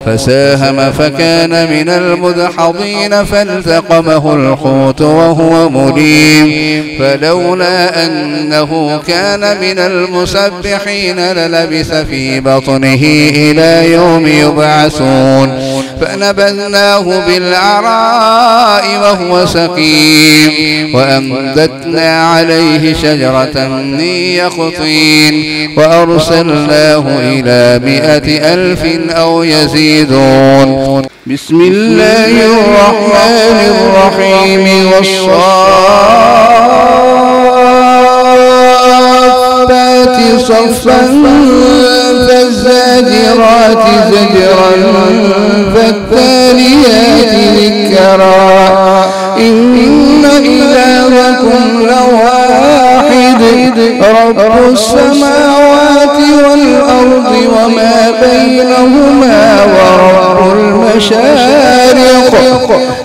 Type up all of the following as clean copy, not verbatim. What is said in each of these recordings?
فساهم فكان من المدحضين فالتقمه الحوت وهو مليم فلولا أنه كان من المسبحين للبث في بطنه إلى يوم يبعثون فنبذناه بالعراء وهو سقيم وأنبتنا عليه شجرة من يقطين وأرسلناه إلى 100,000 أو يزيدون. بسم الله الرحمن الرحيم والصافات صفا فالزاجرات زجرا فالتاليات ذكرا إن إلهكم لواحد رب السماوات والأرض وما بينهما ورب المشارق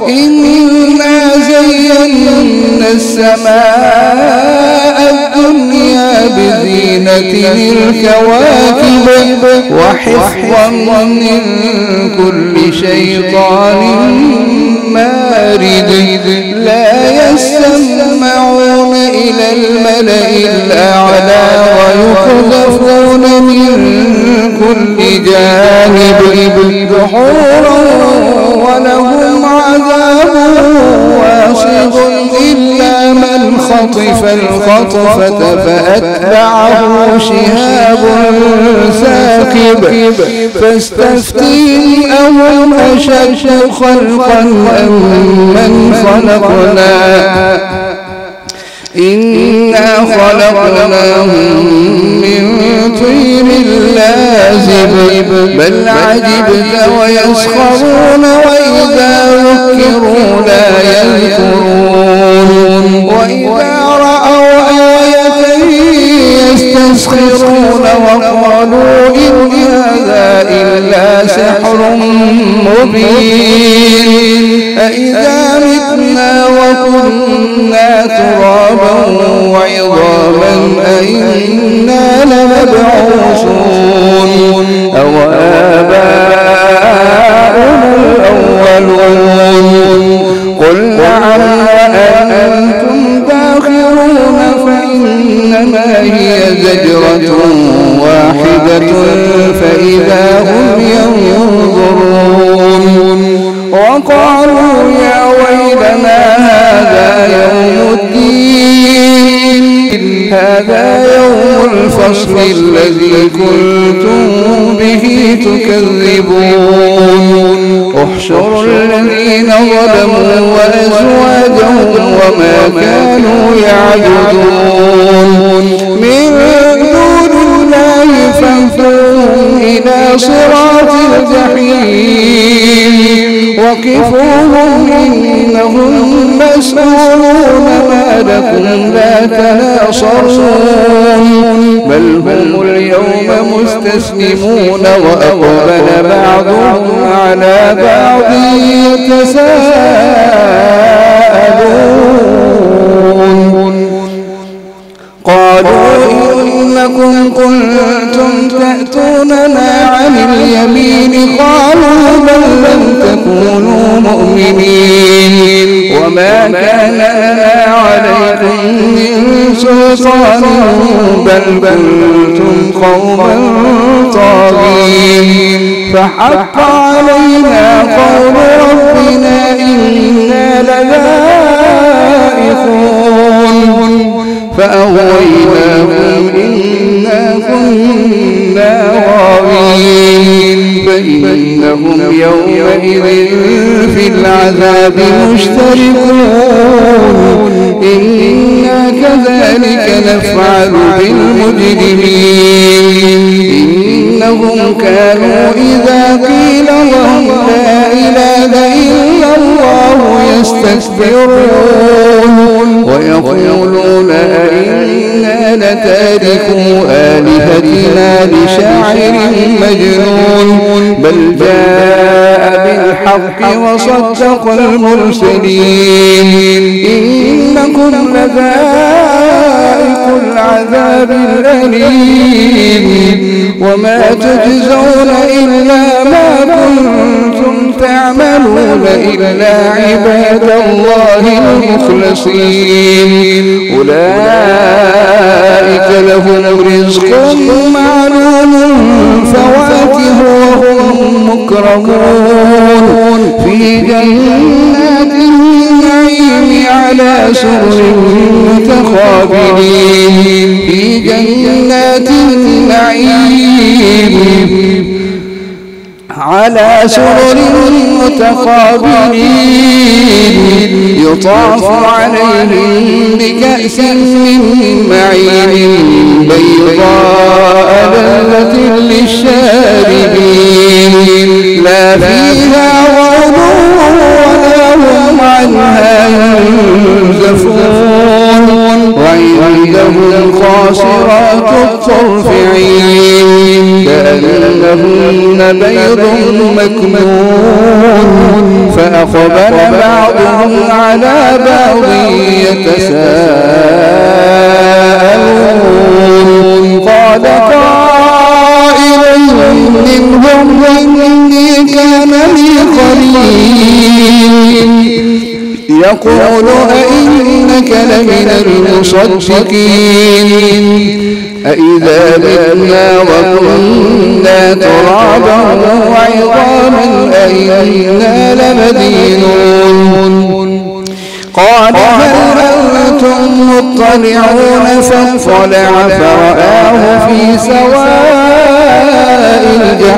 إنا زينا السماء الدنيا بزينة الكواكب وحفظا من كل شيطان مارد لا يسمعون إلى الملأ الأعلى ويقذفون من كل جانب دحورا ولهم عذاب واصب إلا من خطف الخطفة فأتبعه شهاب ثاقب فاستفتهم أهم أشد خلقا أم من خلقنا إنا خلقناهم من طين لازب بل عجبت ويسخرون وإذا ذكروا لا يذكرون وإذا رأوا آية يستسخرون وقالوا إن هذا إلا سحر مبين أإذا متنا وكنا ترابا وعظاما أئنا لمبعوثون أو آباؤنا الأولون قل نعم وأنتم داخرون فإنما هي زجرة واحدة فإذا هم ينظرون وقالوا يا ويلنا هذا يوم الدين هذا يوم الفصل الذي كنتم به تكذبون احشروا الذين ظلموا وأزواجهم وما كانوا يعبدون من دون الله فانفرهم إلى صراط الجحيم وقفوهم إنهم مسؤولون ما لكم لا تناصرون بل هم اليوم مستسلمون وأقبل بعضهم على بعض يتساءلون قالوا إنكم كنتم تأتوننا عن اليمين قالوا بل لم تكونوا مؤمنين وما كان لنا عليكم من سلطان بل كنتم قوما طاغين فحق علينا قول ربنا إنا لذائقون فأغويناهم إنا كنا غاوين فإنهم يومئذ في العذاب مشتركون إنا كذلك نفعل بالمجرمين إنهم كانوا إذا قيل لهم لا إله إلا الله يستكبرون ويقولون أئنا لتاركو آلهتنا لشاعر مجنون بل جاء بالحق وصدق المرسلين إنكم لذائق العذاب الأليم وما تجزون إلا ما كنتم تعملون إلا عباد الله المخلصين أولئك لهم رزق معلوم فواكه وهم مكرمون في جنات النعيم على سرر متقابلين في جنات النعيم على سرر متقابلين يطاف عليهم بكأس من معين بيضاء لذة للشاربين لا فيها غول ولا هم عنها ينزفون وعندهم قاصرات الطرف عين كأنهن بيض مكنون فأقبل بعضهم على بعض يتساءلون قال قائل منهم إني كان لي قرين يقول أئنك لمن المصدقين أإذا متنا وكنا ترابا وعظاما أئنا لمدينون قال هل أنتم مطلعون فاطلع فرآه في سواء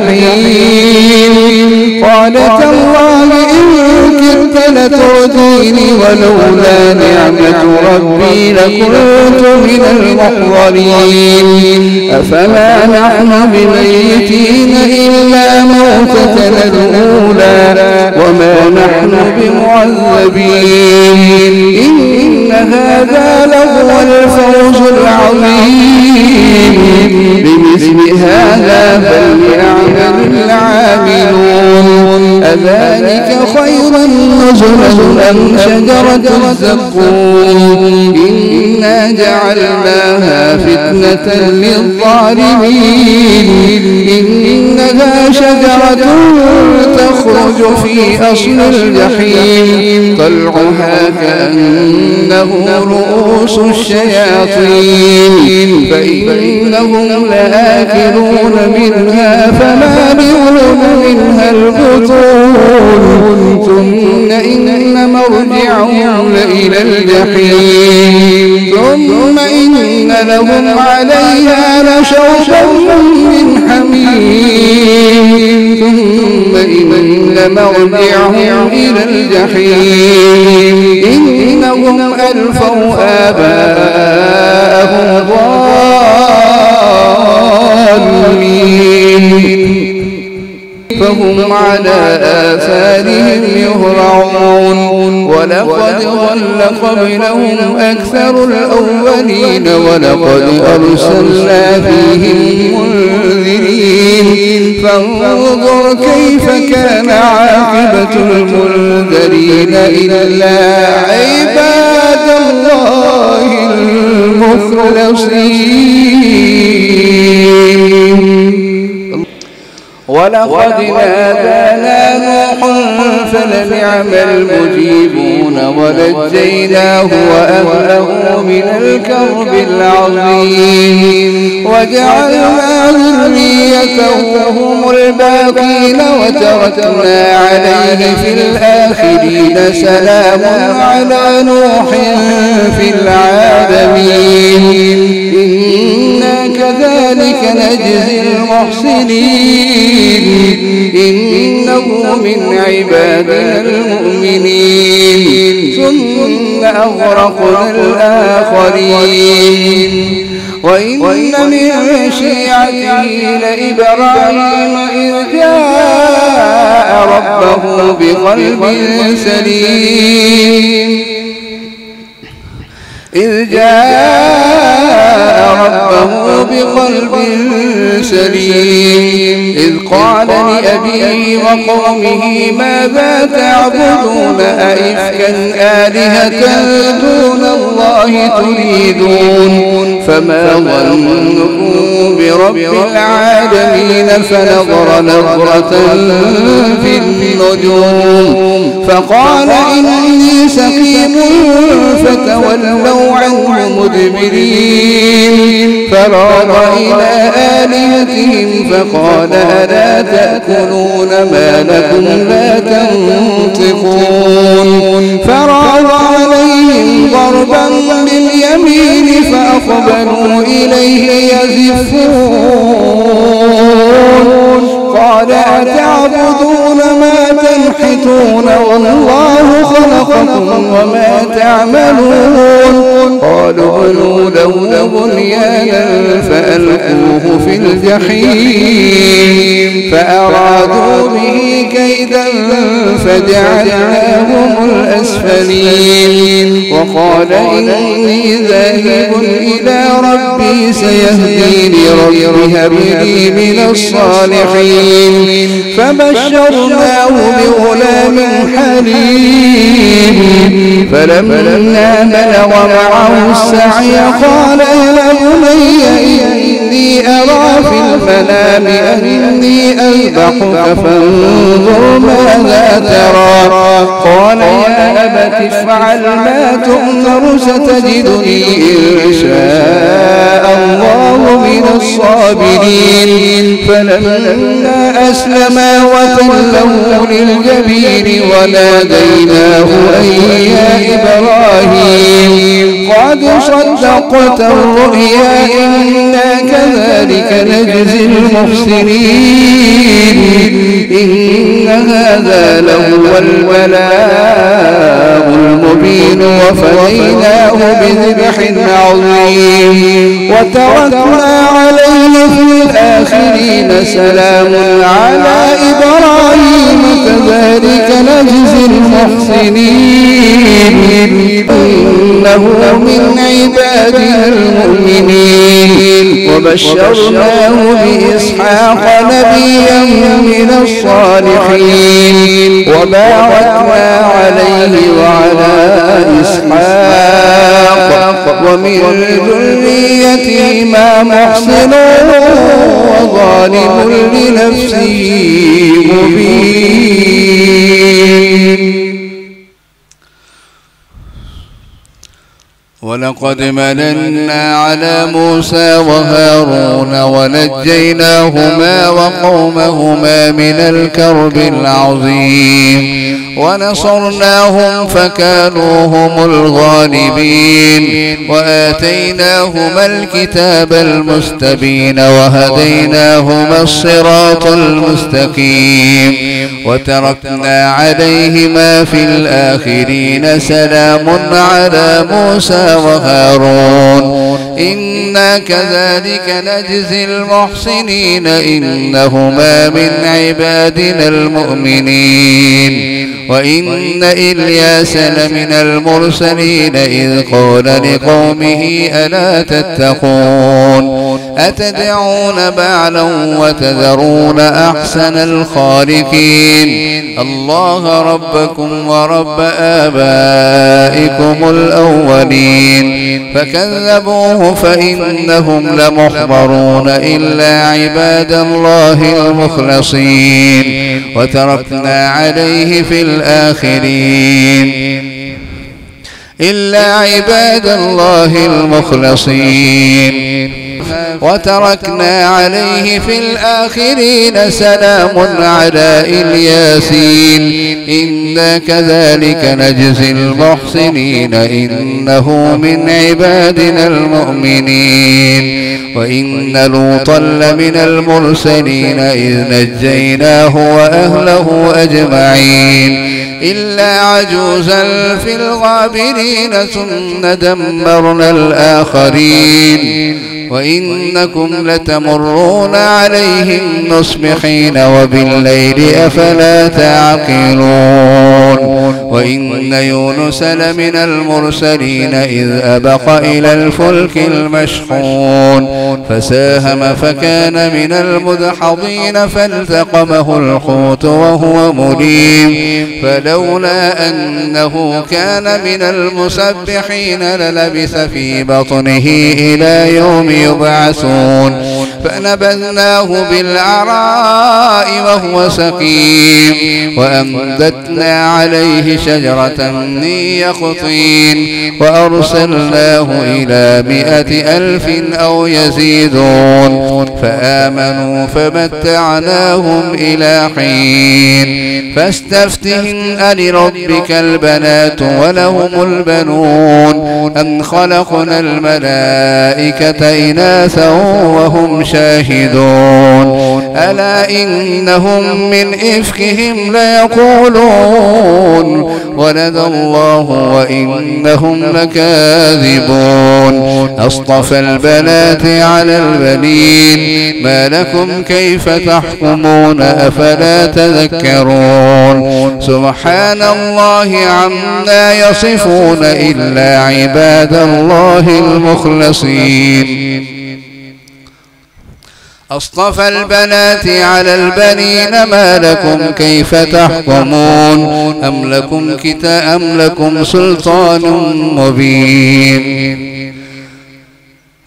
الجحيم قال تالله إن كدت لترديني ولولا نعمة ربي لكنت من المحضرين أفما نحن بميتين إلا موتتنا الأولى وما نحن بمعذبين إن هذا لهو الفوز العظيم بمثل هذا فليعمل العاملون أذلك خير نزلا أم شجرة الزقوم إنا جعلناها فتنة للظالمين إنها شجرة تخرج في أصل الجحيم طلعها كأنه رؤوس الشياطين فإنهم لآكلون منها فمالئون منها البطون ثم إن مرجعهم لإلى الجحيم ثم إن لهم عليها لشوبا من حميم ثم إن مرجعهم إلى الجحيم إنهم ألفوا آباءهم ضالين فهم على آثارهم يهرعون ولقد ضل قبلهم أكثر الأولين ولقد أرسلنا فيهم منذرين فانظر كيف كان عاقبة المنذرين إلا عباد الله المخلصين ولقد نادانا نوح فلنعم المجيبون ونجيناه وأهله من الكرب العظيم وجعلنا ذريته هم الباقين وتركنا عليه في الآخرين سلام على نوح في العالمين إنا كذلك نجزي المحسنين إنه من عبادنا المؤمنين ثم أغرقنا الآخرين وإن من شيعته لإبراهيم إذ جاء ربه بقلب سليم إذ جاء ربه بقلب سليم إذ قال لأبيه وقومه ماذا تعبدون أئفكا آلهة دون الله تريدون فما ظنكم برب العالمين فنظر نظرة في النجوم النجوم فقال إني سقيم فتولوا عنه مدبرين فراغ إلى آلهتهم فقال ألا تأكلون ما لكم لا تنطقون فراغ عليهم ضربا باليمين فأقبلوا إليه يزفون قال أتعبدون ما تنحتون والله خلقكم وما تعملون قالوا بنوا له بنيانا فألقوه في الجحيم فأرادوا به كيدا فجعلناهم الأسفلين وقال إني ذاهب إلى ربي سيهديني ربي هب لي من الصالحين فبشرناه بغلام حليم فلما بلغ معه السعي قال يا بني إني أرى في المنام أني أذبحك فانظر ماذا ترى قال يا أبت افعل ما تؤمر ستجدني إن شاء الله من الصابرين فلما أسلما وتله للجبين وناديناه أن يا إبراهيم قد صدقت الرؤيا إنا كذلك نجزي المحسنين إن هذا لهو البلاء المبين وفديناه بذبح عظيم وتركنا عليه في الآخرين سلام على إبراهيم كذلك نجزي المحسنين إنه من عبادنا المؤمنين وبشرناه بإسحاق نبيا من الصالحين وباركنا عليه وعلى إسحاق ومن ذريتهما محسن وظالم لنفسه مبين ولقد مننا على موسى وهارون ونجيناهما وقومهما من الكرب العظيم ونصرناهم فكانوا هم الغالبين وآتيناهما الكتاب المستبين وهديناهما الصراط المستقيم وتركنا عليهما في الآخرين سلام على موسى وهارون إنا كذلك نجزي المحسنين إنهما من عبادنا المؤمنين وإن إلياس لمن المرسلين إذ قال لقومه ألا تتقون أتدعون بعلا وتذرون أحسن الخالقين الله ربكم ورب آبائكم الأولين فكذبوه فإنهم لمحضرون إلا عباد الله المخلصين وتركنا عليه في الآخرين إلا عباد الله المخلصين وتركنا عليه في الآخرين سلام على الياسين إنا كذلك نجزي المحسنين إنه من عبادنا المؤمنين وإن لوطا لمن المرسلين إذ نجيناه وأهله أجمعين إلا عجوزا في الغابرين ثم دمرنا الآخرين وإنكم لتمرون عليهم مصبحين وبالليل أفلا تعقلون وإن يونس لمن المرسلين إذ أبق إلى الفلك المشحون فساهم فكان من المدحضين فالتقمه الحوت وهو مليم فلولا أنه كان من المسبحين للبث في بطنه إلى يوم يبعثون فنبذناه بالعراء وهو سقيم وأنبتنا عليه شجرة من يقطين وأرسلناه إلى 100,000 أو يزيدون فآمنوا فمتعناهم إلى حين فاستفتهم ألربك البنات ولهم البنون أم خلقنا الملائكة إناثا وهم شاهدون ألا إنهم من إفكهم ليقولون ولد الله وإنهم لكاذبون أصطفى البنات على البنين ما لكم كيف تحكمون أفلا تذكرون سبحان الله عما يصفون إلا عباد الله المخلصين أصطفى البنات على البنين ما لكم كيف تحكمون أم لكم سلطان مبين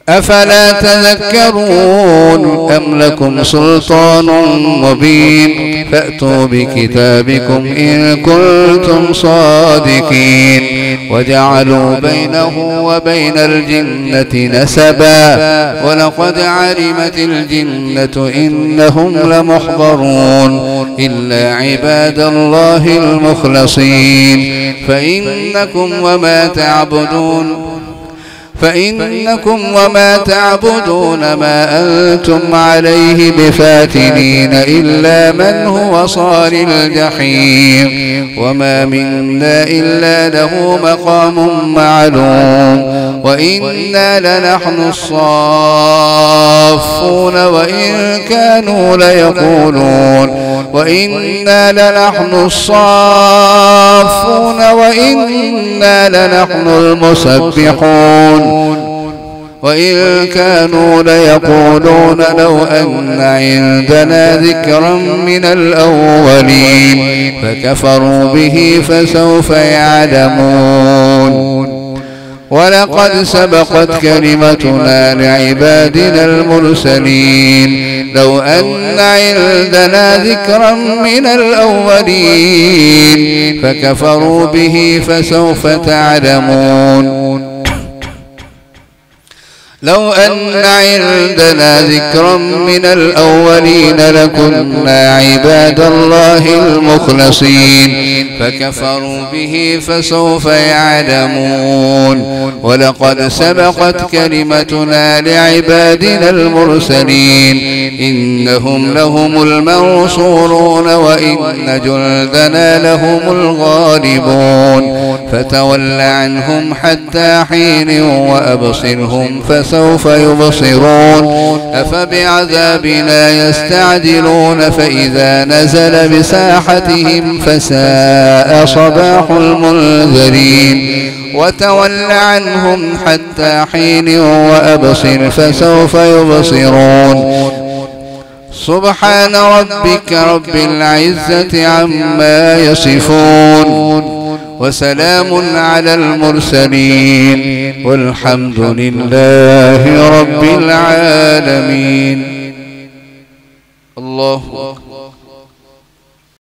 أفلا تذكرون أم لكم سلطان مبين فأتوا بكتابكم إن كنتم صادقين وجعلوا بينه وبين الجنة نسبا ولقد علمت الجنة إنهم لمحضرون إلا عباد الله المخلصين فإنكم وما تعبدون ما أنتم عليه بفاتنين إلا من هو صال الجحيم وما منا إلا له مقام معلوم وإنا لنحن الصافون وإن كانوا ليقولون وإنا لنحن المسبحون وإن كانوا ليقولون لو أن عندنا ذكرا من الأولين فكفروا به فسوف يعلمون ولقد سبقت كلمتنا لعبادنا المرسلين لو أن عندنا ذكرا من الأولين فكفروا به فسوف تعلمون لو أن عندنا ذكرا من الأولين لكنا عباد الله المخلصين فكفروا به فسوف يعلمون ولقد سبقت كلمتنا لعبادنا المرسلين إنهم لهم المنصورون وإن جندنا لهم الغالبون فتول عنهم حتى حين وأبصرهم فسوف يبصرون أفبعذابنا يستعجلون فإذا نزل بساحتهم فساء صباح المنذرين وتول عنهم حتى حين وأبصر فسوف يبصرون سبحان ربك رب العزة عما يصفون وسلام على المرسلين والحمد لله رب العالمين. الله